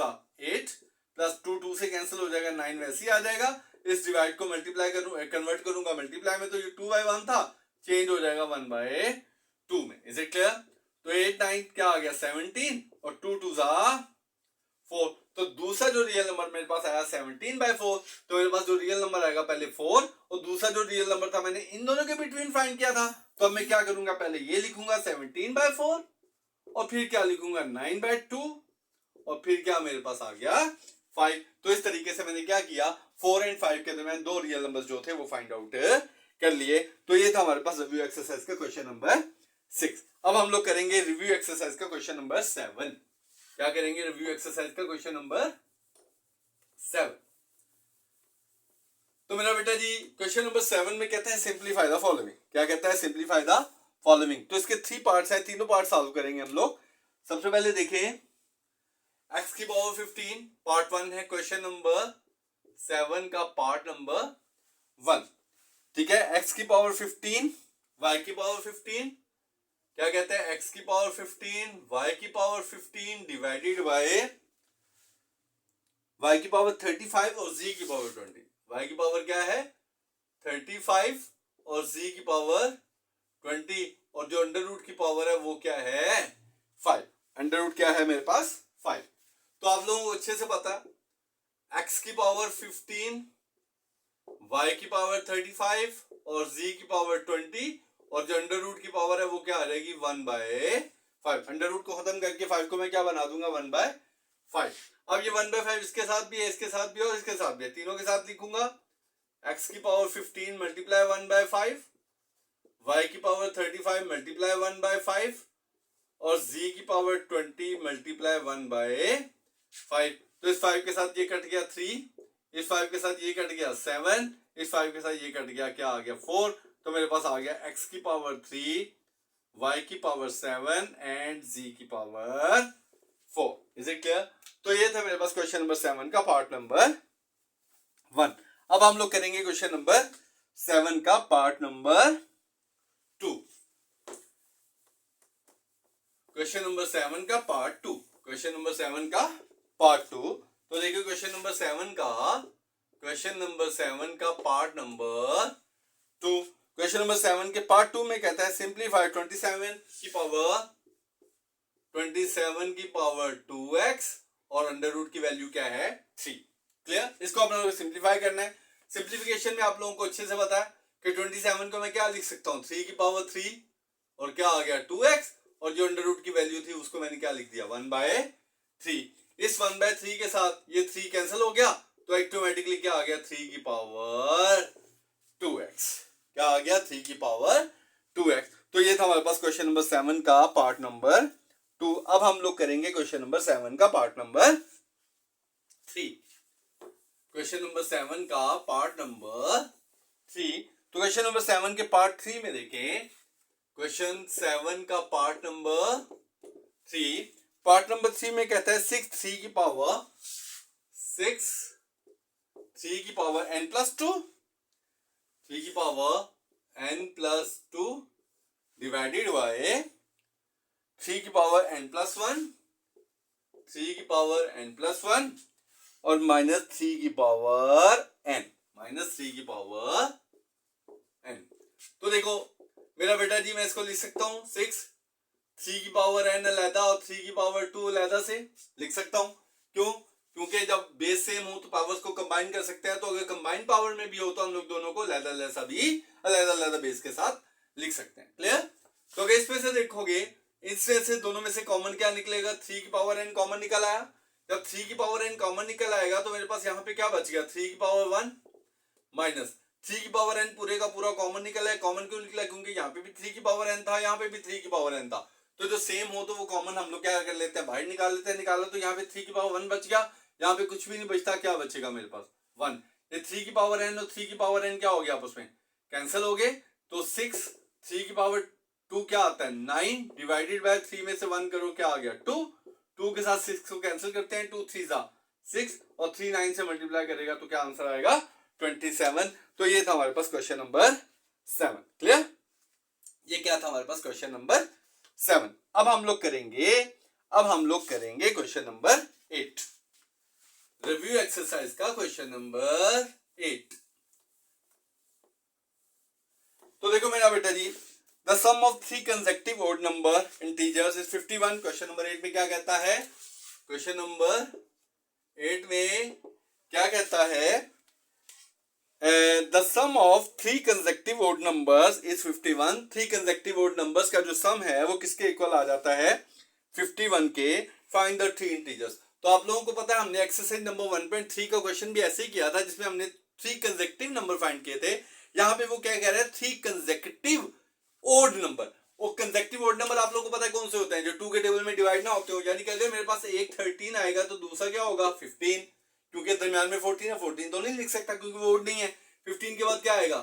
8 प्लस 2 2 से कैंसिल हो जाएगा, 9 वैसे ही आ जाएगा। इस डिवाइड को मल्टीप्लाई कन्वर्ट करूंगा मल्टीप्लाई में, तो ये 2/1 था, चेंज हो जाएगा 1/2 में। Is it clear? तो 8 9 क्या आ गया? 17 और 2 2 4। तो दूसरा जो रियल नंबर मेरे पास आया 17/4। तो मेरे पास जो रियल नंबर आएगा पहले 4 और दूसरा जो रियल नंबर था मैंने इन दोनों के बिटवीन फाइंड किया था। तो अब मैं क्या करूंगा? पहले ये लिखूंगा 17/4 और फिर क्या लिखूंगा? 9/2 और फिर क्या मेरे पास आ गया? 5। तो इस तरीके से मैंने क्या किया? 4 और 5 के दरमियान 2 रियल नंबर्स जो थे वो फाइंड आउट कर लिए। तो ये था हमारे पास रिव्यू एक्सरसाइज का क्वेश्चन नंबर 6। अब हम लोग करेंगे रिव्यू एक्सरसाइज का क्वेश्चन नंबर 7। क्या करेंगे? रिव्यू एक्सरसाइज का क्वेश्चन नंबर 7। तो मेरा बेटा जी क्वेश्चन नंबर 7 में कहता है सिंप्लीफाई द फॉलोइंग। क्या कहता है? Simplify the following. तो इसके 3 पार्ट्स हैं, तीनों पार्ट सॉल्व करेंगे हम लोग। सबसे पहले देखें x की पावर 15 पार्ट 1 है, क्वेश्चन नंबर 7 का पार्ट नंबर 1। ठीक है, x की पावर 15 y की पावर 15 क्या कहते हैं, x की पावर 15 y की पावर 15 डिवाइडेड बाय y की पावर 35 और z की पावर 20। y की पावर क्या है 35 और z की पावर 20 और जो अंडर रूट की पावर है वो क्या है 5। अंडर रूट क्या है मेरे पास 5। तो आप लोगों को अच्छे से पता है x की पावर 15 y की पावर 35 और z की पावर 20 और जो अंडर रूट की पावर है वो क्या आ जाएगी 1/5। अंडर रूट को खत्म करके 5 को मैं क्या बना दूंगा 1/5। अब ये 1/5 इसके साथ भी है, इसके साथ भी है और इसके साथ भी है, तीनों के साथ लिखूंगा x की पावर 15 मल्टीप्लाई 1/5, y की पावर 35 मल्टीप्लाई 1/5 और z की पावर 20 मल्टीप्लाई 1/5। तो इस 5 के साथ ये कट गया 3, इस 5 के साथ ये कट गया 7, इस 5 के साथ ये कट गया क्या आ गया 4। तो मेरे पास आ गया x की पावर 3, y की पावर 7 एंड z की पावर 4। Is it clear. तो ये था मेरे पास क्वेश्चन नंबर 7 का पार्ट नंबर 1। अब हम लोग करेंगे क्वेश्चन नंबर 7 का पार्ट नंबर 2। क्वेश्चन नंबर 7 का पार्ट 2, क्वेश्चन नंबर 7 का पार्ट 2। तो देखिए क्वेश्चन नंबर 7 का पार्ट नंबर 2। क्वेश्चन नंबर 7 के पार्ट 2 में कहता है सिंप्लीफाई 27 की पावर 2x और अंडर रूट की वैल्यू क्या है 3। क्लियर। इसको आप लोगों को सिंप्लीफाई करना है। सिंप्लीफिकेशन में आप लोगों को अच्छे से पता है कि 27 को मैं क्या लिख सकता हूँ 3 की पावर 3 और क्या आ गया 2x और जो अंडर रूट की वैल्यू थी उसको मैंने क्या लिख दिया 1/3। इस 1/3 के साथ ये 3 कैंसिल हो गया तो ऑटोमेटिकली क्या आ गया 3 की पावर 2x। क्या आ गया 3 की पावर 2x। तो ये था हमारे पास क्वेश्चन नंबर 7 का पार्ट नंबर 2। अब हम लोग करेंगे क्वेश्चन नंबर 7 का पार्ट नंबर 3। क्वेश्चन नंबर 7 का पार्ट नंबर 3। तो क्वेश्चन नंबर 7 के पार्ट 3 में देखें, क्वेश्चन 7 का पार्ट नंबर 3, पार्ट नंबर 3 में कहता है 6 3 की पावर n+2 3 की पावर n+2 डिवाइडेड बाय 3 की पावर n+1 3 की पावर n+1 और -3 की पावर n -3 की पावर n। तो देखो मेरा बेटा जी मैं इसको लिख सकता हूं 6 3 की पावर n अलहदा और 3 की पावर 2 अलहदा से लिख सकता हूं। क्यों? क्योंकि जब बेस सेम हो तो पावर्स को कंबाइन कर सकते हैं। तो अगर कंबाइन पावर में भी हो तो हम लोग दोनों को अलग-अलग बेस के साथ लिख सकते हैं। क्लियर। तो अगर इसमें से देखोगे इसमें से दोनों में से कॉमन क्या निकलेगा 3 की पावर n कॉमन निकल आया। जब 3 की पावर n कॉमन निकल आएगा तो मेरे पास यहाँ पे क्या बच गया 3 की पावर 1 माइनस 3 की पावर n पूरे का पूरा कॉमन निकला है। कॉमन क्यों निकला क्योंकि यहाँ पे भी 3 की पावर n था, यहाँ पे भी 3 की पावर n था। तो जो सेम हो तो वो कॉमन हम लोग क्या कर लेते हैं बाहर निकाल लेते हैं। निकाला तो यहाँ पे 3 की पावर 1 बच गया, यहाँ पे कुछ भी नहीं बचता। क्या बचेगा मेरे पास 1। ये 3 की पावर n और 3 की पावर n क्या हो गया आपस में कैंसिल हो गए। तो 6 3 की पावर 2 क्या आता है 9 डिवाइडेड बाय 3 में से 1 करो क्या आ गया 2। 2 के साथ 6 को कैंसिल करते हैं 2 3 6 और 3 9 से मल्टीप्लाई करेगा तो क्या आंसर आएगा 27। तो ये था हमारे पास क्वेश्चन नंबर 7। क्लियर। ये क्या था हमारे पास क्वेश्चन नंबर 7। अब हम लोग करेंगे क्वेश्चन नंबर 8, रिव्यू एक्सरसाइज का क्वेश्चन नंबर 8। तो देखो मेरा बेटा जी the sum of 3 consecutive odd number integers is 51। Question number 8 में क्या कहता है, क्वेश्चन नंबर 8 में क्या कहता है the sum of 3 consecutive odd numbers is 51। 3 consecutive odd numbers का जो सम है वो किसके इक्वल आ जाता है 51 के। Find the 3 integers. तो आप लोगों को पता है हमने एक्सरसाइज नंबर 1.3 का क्वेश्चन भी ऐसे ही किया था जिसमें हमने 3 कंसेक्टिव नंबर फाइंड किए थे। यहाँ पे वो क्या कह रहे हैं 3 कंसेक्टिव ओड नंबर। और कंसेक्टिव ओड नंबर आप लोगों को पता है कौन से होते हैं जो 2 के टेबल में डिवाइड ना होते हो। यानी कि अगर मेरे पास एक 13 आएगा तो दूसरा क्या होगा 15, क्योंकि दरम्यान में 14 है 14 तो नहीं लिख सकता क्योंकि वो ओड नहीं है। 15 के बाद क्या आएगा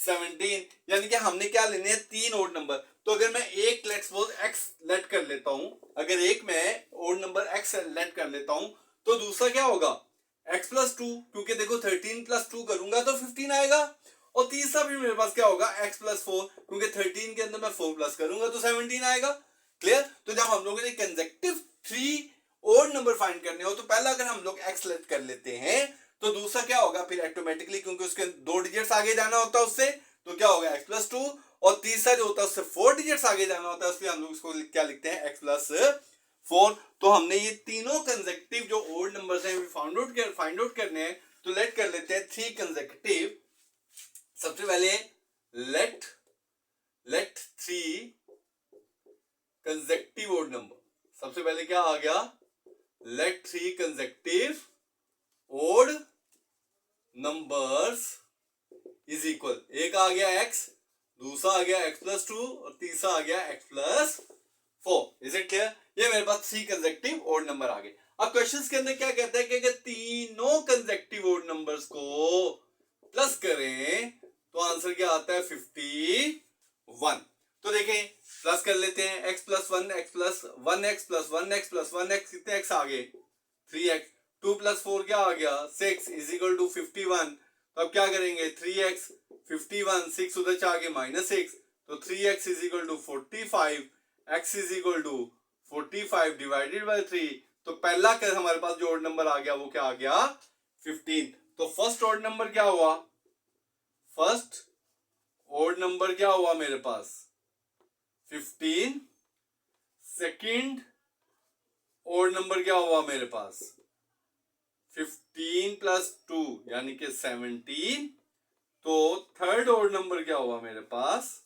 17, यानी कि हमने क्या लेने हैं, 3 ओड नंबर। तो अगर मैं एक लेट्स सपोज x लेट कर लेता हूं, अगर एक मैं ओड नंबर x लेट कर लेता हूं, तो दूसरा क्या होगा x प्लस 2, क्योंकि देखो 13 प्लस 2 करूंगा तो 15 आएगा। और तीसरा भी मेरे पास क्या होगा x प्लस 4, क्योंकि 13 के अंदर मैं 4 प्लस करूंगा तो 17 आएगा। क्लियर। तो जब हम लोगों ने कंसेक्टिव 3 ओड नंबर फाइंड करने हो, तो पहला अगर हम लोग x लेट कर लेते हैं, तो दूसरा क्या होगा फिर ऑटोमेटिकली, क्योंकि उसके 2 डिजिट्स आगे जाना होता है उससे, तो क्या होगा x प्लस 2, और तीसरा जो होता है उससे 4 डिजिट्स आगे जाना होता है, उसलिए हम लोग उसको क्या लिखते हैं, x प्लस 4। तो हमने ये तीनों कंसेक्टिव जो ओड नंबर्स हैं फाइंड आउट करने हैं, तो लेट कर लेते हैं 3 कंसेक्टिव। सबसे पहले लेट 3 कंसेक्टिव ओड नंबर। सबसे पहले क्या आ गया, let 3 consecutive odd numbers is equal, एक आ गया x, दूसरा आ गया x प्लस 2, और तीसरा आ गया x plus 4। Is it clear. ये मेरे पास 3 कंसेक्टिव ओड नंबर आ गए। अब क्वेश्चंस के अंदर क्या कहता है कि अगर तीनों कंसेक्टिव ओड नंबर्स को प्लस करें तो आंसर क्या आता है, 51। तो देखें, प्लस कर लेते हैं, x plus 1 x plus 1x plus 1x plus 1x, कितने x आ गए, 3x। 2 प्लस 4 क्या आ गया, 6 इज इक्वल टू 51। तो अब क्या करेंगे, 3x 51, 6 उधर से आगे -6, तो 3x is equal to 45, x is equal to 45 divided by 3। तो पहला कर हमारे पास जो ओड नंबर आ गया वो क्या आ गया, 15। तो फर्स्ट ओड नंबर क्या हुआ, फर्स्ट ओड नंबर क्या हुआ मेरे पास 15। सेकंड ओड नंबर क्या हुआ मेरे पास 15 प्लस 2 यानी कि 17। तो थर्ड ओड नंबर क्या हुआ मेरे पास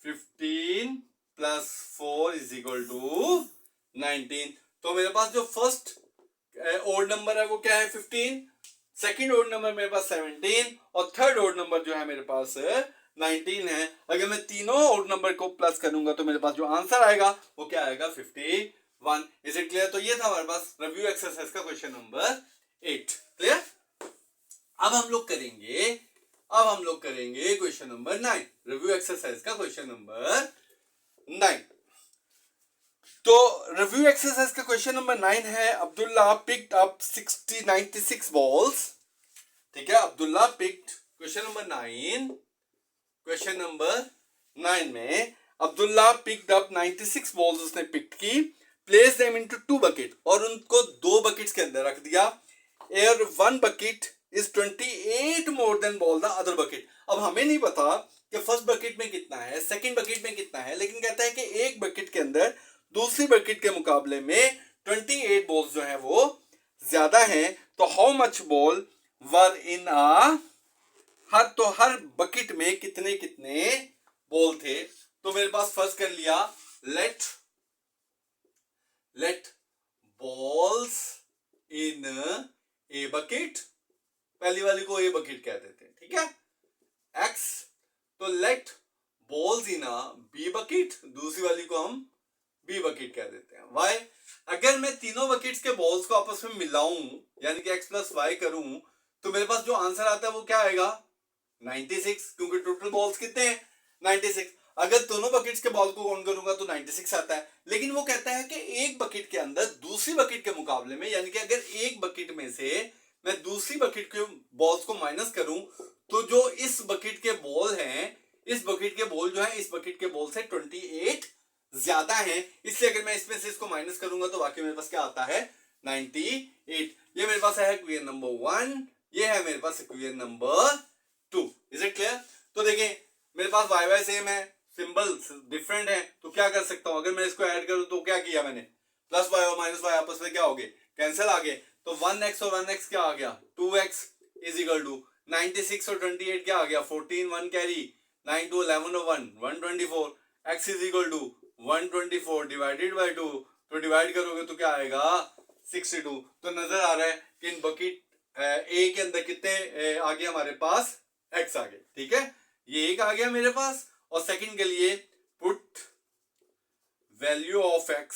15 प्लस 4 इज इक्वल टू 19। तो मेरे पास जो फर्स्ट ओड नंबर है वो क्या है 15, सेकंड ओड नंबर मेरे पास 17, और थर्ड ओड नंबर जो है मेरे पास 19 है। अगर मैं तीनों ओड नंबर को प्लस करूंगा तो मेरे पास जो आंसर आएगा वो क्या आएगा 51। Is it clear. तो ये था हमारे पास रिव्यू एक्सरसाइज का क्वेश्चन नंबर 8। क्लियर। अब हम लोग करेंगे क्वेश्चन नंबर 9, रिव्यू एक्सरसाइज का क्वेश्चन नंबर 9। तो रिव्यू एक्सरसाइज का क्वेश्चन नंबर 9 है, अब्दुल्ला पिक्ड अप 96 बॉल्स। ठीक है, अब्दुल्ला पिक्ड, क्वेश्चन नंबर 9 में अब्दुल्ला पिक्ड अप 96 बॉल्स उसने पिक की, प्लेस देम इनटू 2 बकेट, और उनको 2 बकेट्स के अंदर रख दिया। Air 1 bucket is 28 more than ball the other bucket. अब हमें नहीं पता कि फर्स्ट बकेट में कितना है, सेकंड बकेट में कितना है, लेकिन कहता है कि एक बकेट के अंदर दूसरी बकेट के मुकाबले में 28 बॉल्स जो है वो ज्यादा हैं। तो how much ball were in her bucket में कितने कितने बॉल थे। तो मेरे पास फर्स्ट कर लिया let balls in A bucket, पहली वाली को ए बकेट कह देते हैं, ठीक है, एक्स। तो let balls in B bucket, दूसरी वाली को हम बी बकेट कह देते हैं, वाई। अगर मैं तीनों बकेट्स के बॉल्स को आपस में मिलाऊं यानी कि x प्लस वाई करूं, तो मेरे पास जो आंसर आता है वो क्या आएगा 96, क्योंकि टोटल बॉल्स कितने हैं 96। अगर दोनों बकेट्स के बॉल को काउंट करूंगा तो 96 आता है। लेकिन वो कहता है कि एक बकेट के अंदर दूसरी बकेट के मुकाबले में, यानी कि अगर एक बकेट में से मैं दूसरी बकेट के बॉल्स को माइनस करूं, तो जो इस बकेट के बॉल हैं, इस बकेट के बॉल जो है इस बकेट के बॉल से 28 ज्यादा है। इसलिए अगर मैं इसमें से इसको माइनस करूंगा तो वाकई मेरे पास क्या आता है 98। ये मेरे पास है इक्वेशन नंबर 1, ये है मेरे पास equation number 2। Is it clear. तो देखें मेरे पास वाई वाई सेम है, सिंबल डिफरेंट है, तो क्या कर सकता हूं, अगर मैं इसको ऐड करूं तो क्या किया मैंने, प्लस वाई और माइनस वाई आपस में क्या हो गए, कैंसिल आ गए। तो 1x और 1x क्या आ गया 2x इज इक्वल टू 96 और 28 क्या आ गया 14, 1 कैरी 9 2 11 और 1 124, x is equal to 124 divided by 2, तो डिवाइड करोगे तो क्या आएगा 62। तो नजर आ रहा है कि इन बकेट ए के अंदर कितने आ गए हमारे पास x आ गए, ठीक है, ये एक आ गया मेरे पास। और सेकंड के लिए put value of x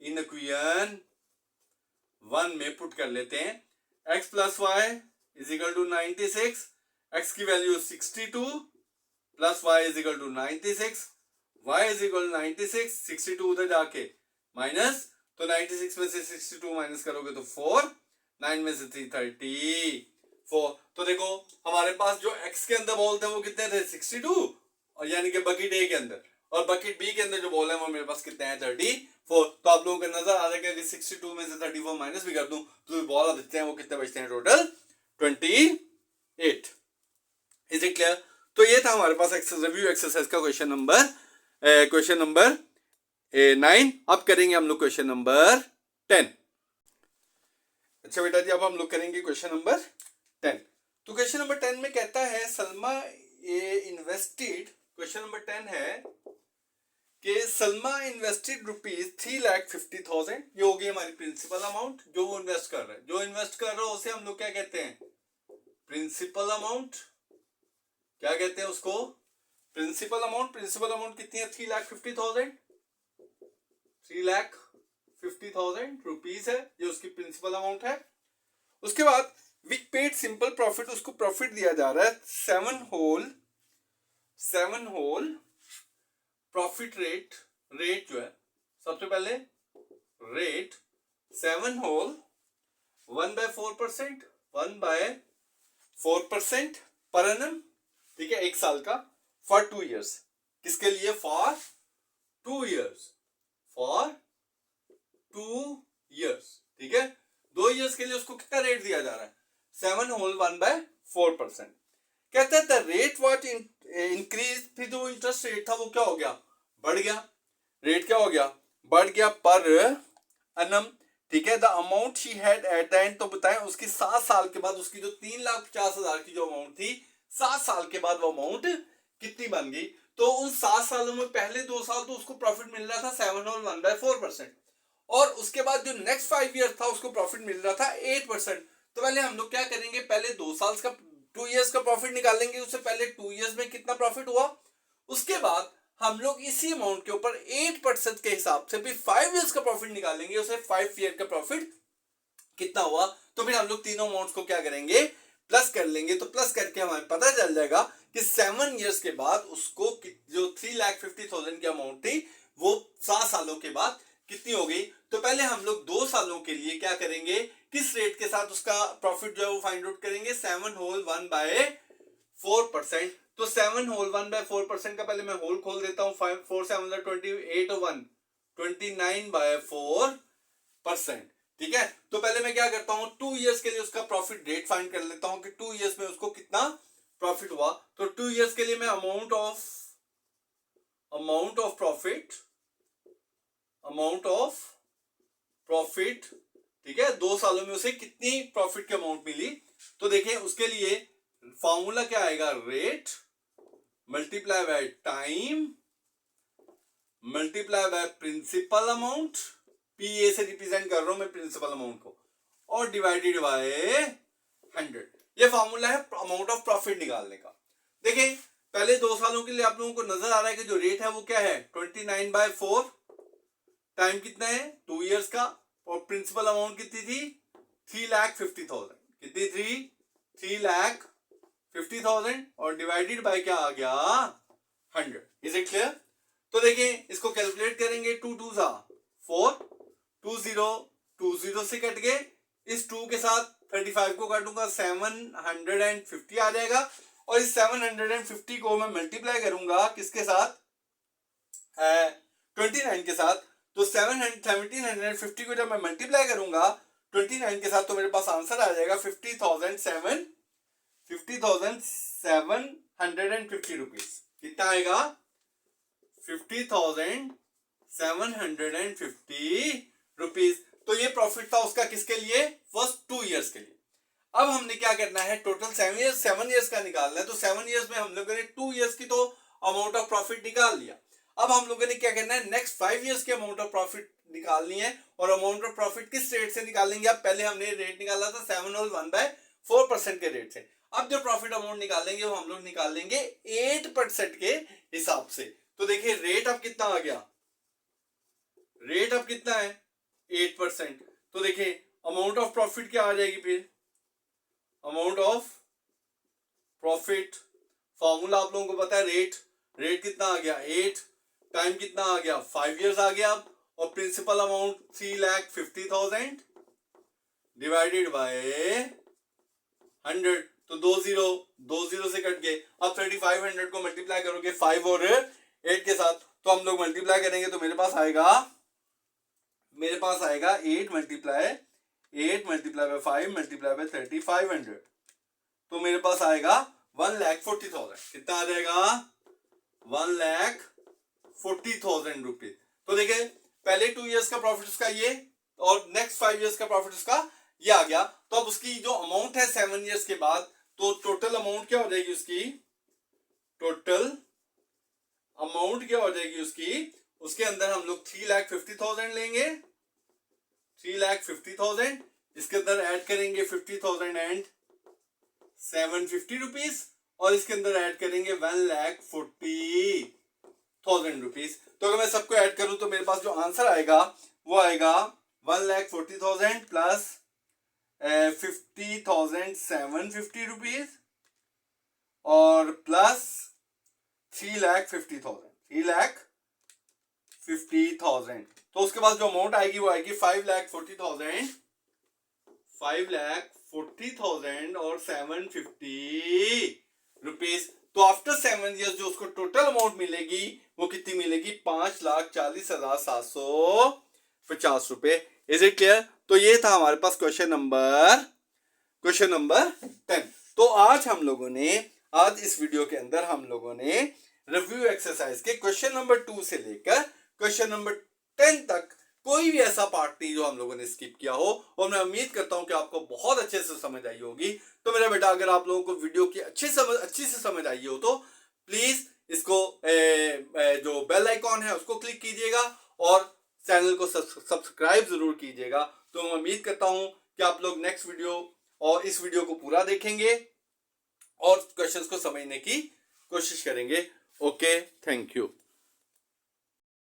in equation 1 में पुट कर लेते हैं, x plus Y is equal to 96, x की value 62 plus y is equal to 96, y is equal to 96, 62 उधर जाके माइनस, तो 96 में से 62 माइनस करोगे तो 4, 9 में से 3 34। तो देखो हमारे पास जो x के अंदर बॉल थे वो कितने थे 62, और यानी कि बकेट ए के अंदर, और बकेट बी के अंदर जो बॉल है वो मेरे पास कितने हैं 34। तो आप लोगों को नजर आ रहा है कि 62 में से 34 माइनस भी कर दूं तो जो बॉल बचते हैं वो कितने बचते हैं टोटल 28। Is it clear? तो ये था हमारे पास रिव्यू एक्सरसाइज का क्वेश्चन नंबर 9। अब करेंगे हम लोग क्वेश्चन नंबर 10। अच्छा बेटा जी, अब हम लोग करेंगे क्वेश्चन नंबर 10। तो क्वेश्चन नंबर 10 में कहता है सलमा इन्वेस्टेड, क्वेश्चन नंबर 10 है कि सलमा इन्वेस्टेड ₹3,50,000। ये हो गई हमारी प्रिंसिपल अमाउंट जो वो इन्वेस्ट कर रहा है। जो इन्वेस्ट कर रहा है उसे हम लोग क्या कहते हैं प्रिंसिपल अमाउंट। क्या कहते हैं उसको प्रिंसिपल अमाउंट। प्रिंसिपल अमाउंट कितनी है 3,50,000, 3,50,000 रुपीज है, ये उसकी प्रिंसिपल अमाउंट है। उसके बाद विच पेड सिंपल प्रॉफिट, उसको प्रॉफिट दिया जा रहा है 7 होल प्रॉफिट रेट जो है, सबसे पहले रेट 7 होल 1/4% पर एनम, ठीक है, एक साल का, फॉर 2 years। किसके लिए? फॉर 2 years, ठीक है। 2 years के लिए उसको कितना रेट दिया जा रहा है 7 होल 1/4%। कहता है द रेट वॉट इंक्रीज, फिर जो इंटरेस्ट रेट था वो क्या हो गया बढ़ गया। रेट क्या हो गया बढ़ गया पर एनम, ठीक है। The amount she had at the end, तो बताएं उसकी 7 साल के बाद उसकी जो 3,50,000 की जो अमाउंट थी 7 साल के बाद वो अमाउंट कितनी बन गई। तो उन 7 सालों में पहले 2 साल तो उसको प्रॉफिट मिल रहा था 7 होल 1/4%, और उसके बाद जो नेक्स्ट 5 years था उसको प्रॉफिट मिल रहा था 8%। तो पहले हम लोग क्या करेंगे, पहले 2 साल का 2 years का प्रॉफिट निकालेंगे। उससे पहले 2 years में कितना प्रॉफिट हुआ, उसके बाद हम लोग इसी अमाउंट के ऊपर 8% के हिसाब से भी 5 years का प्रॉफिट निकालेंगे, उसे 5 year का प्रॉफिट कितना हुआ। तो फिर हम लोग तीनों अमाउंट्स को क्या करेंगे प्लस कर लेंगे। तो प्लस करके हमें पता चल जाएगा कि 7 years के बाद उसको जो 3,50,000 की अमाउंट थी वो 7 सालों के बाद कितनी हो गई। तो पहले हम लोग 2 सालों के लिए क्या करेंगे, किस रेट के साथ उसका प्रॉफिट जो है वो फाइंड आउट करेंगे 7 होल 1/4%। तो 7 होल 1/4% का पहले मैं होल खोल देता हूं, 4 7 28 और 1 29/4%, ठीक है। तो पहले मैं क्या करता हूं 2 years के लिए उसका प्रॉफिट रेट फाइंड कर लेता हूं कि 2 years में उसको कितना प्रॉफिट हुआ। तो 2 years के लिए मैं अमाउंट ऑफ प्रॉफिट, ठीक है, 2 सालों में उसे कितनी प्रॉफिट की अमाउंट मिली। तो देखिए उसके लिए फॉर्मूला क्या आएगा, rate multiply by time multiply by principal amount, PA से रिप्रेजेंट कर रहा हूं मैं प्रिंसिपल अमाउंट को, और डिवाइडेड बाय 100। ये फॉर्मूला है अमाउंट ऑफ प्रॉफिट निकालने का। देखिए पहले 2 सालों के लिए आप लोगों को नजर आ रहा है कि जो रेट है वो क्या है 29/4, टाइम कितना है 2 years का, और प्रिंसिपल अमाउंट कितनी थी 3,50,000, कितनी थी 3,50,000, और डिवाइडेड बाय क्या आ गया 100। Is it clear? तो देखिए इसको कैलकुलेट करेंगे, 2 2 4, 20 से कट गए, इस 2 के साथ 35 को काटूंगा 750 आ जाएगा, और इस 750 को मैं मल्टीप्लाई करूंगा किसके साथ 29 के साथ। तो 1750 को जब मैं मल्टीप्लाई करूंगा 29 के साथ तो मेरे पास आंसर आ जाएगा 50,750 रुपीज। कितना आएगा 50,750 रुपीज। तो ये प्रॉफिट था उसका किसके लिए फर्स्ट 2 years के लिए। अब हमने क्या करना है टोटल 7 years का निकालना है। तो 7 years में हम लोगों ने 2 years की तो अमाउंट ऑफ प्रॉफिट निकाल लिया। अब हम लोगों ने क्या करना है नेक्स्ट 5 years की अमाउंट ऑफ प्रॉफिट निकालनी है, और अमाउंट ऑफ प्रॉफिट किस रेट से निकालेंगे। अब पहले हमने रेट निकाला था 7 होल 1/4% के रेट से। अब जो प्रॉफिट अमाउंट निकालेंगे वो हम लोग निकालेंगे 8% के हिसाब से। तो देखिए रेट अब कितना आ गया, रेट अब कितना है 8%। तो देखिए अमाउंट ऑफ प्रॉफिट क्या आ जाएगी फिर अमाउंट ऑफ प्रॉफिट। फॉर्मूला आप लोगों को पता है, रेट कितना आ गया 8, टाइम कितना आ गया 5 इयर्स आ गया, और प्रिंसिपल अमाउंट 3,50,000 डिवाइडेड बाय 100, तो 2 जीरो से कट गए। अब 3500 को मल्टीप्लाई करोगे 5 और 8 के साथ, तो हम लोग मल्टीप्लाई करेंगे तो मेरे पास आएगा 8 मल्टीप्लाई बाय 5 मल्टीप्लाई बाय 3500, तो मेरे पास आएगा 1,40,000। कितना आ जाएगा 1,40,000 रुपीज। तो देखिए पहले 2 इयर्स का प्रॉफिट उसका ये, और नेक्स्ट 5 इयर्स का प्रॉफिट उसका ये आ गया। तो अब उसकी जो अमाउंट है 7 इयर्स के बाद, तो टोटल अमाउंट क्या हो जाएगी उसकी, उसके अंदर हम लोग 3,50,000 लेंगे, 3,50,000, इसके अंदर ऐड करेंगे 50,000 एंड 750 रुपीज, और इसके अंदर ऐड करेंगे 1,40,000 रुपीज। तो अगर मैं सबको ऐड करूं तो मेरे पास जो आंसर आएगा वो आएगा 1,40,000 प्लस 50,750 रुपीज और प्लस 3,50,000। तो उसके बाद जो अमाउंट आएगी वो आएगी 5,40,000 और 750 रुपीज। तो आफ्टर 7 इयर्स जो उसको टोटल अमाउंट मिलेगी वो कितनी मिलेगी, 5,40,750 रुपए। Is it clear? तो ये था हमारे पास क्वेश्चन नंबर 10। तो आज इस वीडियो के अंदर हम लोगों ने रिव्यू एक्सरसाइज के क्वेश्चन नंबर 2 से लेकर क्वेश्चन नंबर 10 तक कोई भी ऐसा पार्ट नहीं जो हम लोगों ने स्किप किया हो, और मैं उम्मीद करता हूं कि आपको बहुत अच्छे से समझ आई होगी। तो मेरा बेटा, अगर आप लोगों को वीडियो की अच्छी से समझ आई हो तो प्लीज इसको जो बेल आइकॉन है उसको क्लिक कीजिएगा और चैनल को सब्सक्राइब जरूर कीजिएगा। तो मैं उम्मीद करता हूं कि आप लोग नेक्स्ट वीडियो और इस वीडियो को पूरा देखेंगे और क्वेश्चंस को समझने की कोशिश करेंगे। Okay, thank you.